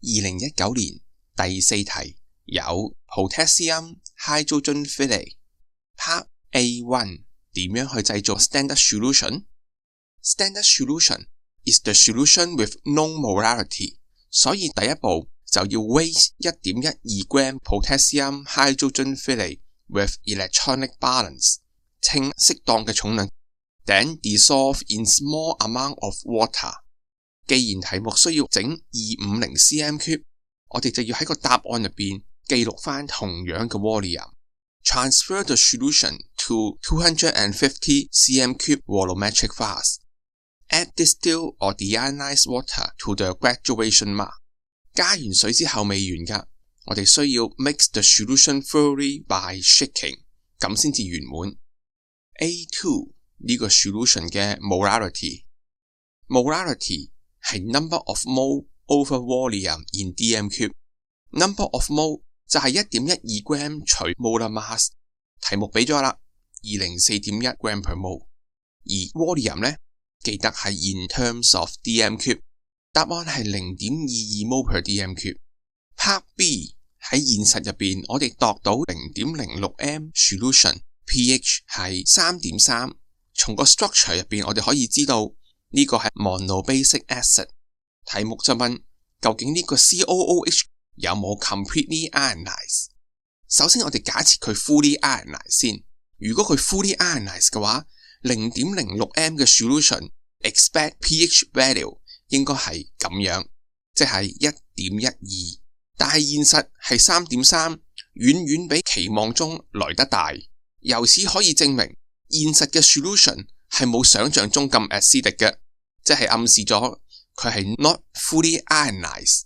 2019年第4題有 Potassium Hydrogen Phthalate。Part A1 點樣去製造 Standard Solution？Standard Solution is the solution with known molarity， 所以第一步就要 weigh 1.12 gram Potassium Hydrogen Phthalate with electronic balance， 稱適當嘅重量 ，then dissolve in small amount of water。既然題目需要整250 cm cube， 我哋就要喺個答案入邊記錄翻同樣嘅 volume。Transfer the solution to 250 cm cube volumetric vase。Add distilled or deionized water to the graduation mark。加完水之後未完㗎，我哋需要 mix the solution thoroughly by shaking， 咁先至圓滿。A2 呢個 solution 嘅 molarity 係 number of mole over volume in dm cube。number of mole 就係 1.12 gram 除 molar mass， 題目俾咗啦 204.1 gram per mole， 而 volume 呢，記得係 in terms of dm cube， 答案係 0.22 mole per dm cube。Part B 喺現實入邊，我哋度到 0.06 m solution pH 係 3.3， 從個 structure 入邊我哋可以知道呢個係 monobasic acid。題目就問究竟呢個 COOH 有冇 completely ionized？ 首先我哋假設佢 fully ionized 先，如果佢 fully ionized 嘅話， 0.06 m 嘅 solution expect pH value 應該係咁樣，即係 1.12， 但係現實係 3.3， 遠遠比期望中來得大。由此可以證明現實嘅 solution 係冇想象中咁 acidic 嘅，即係暗示咗佢係 not fully ionized。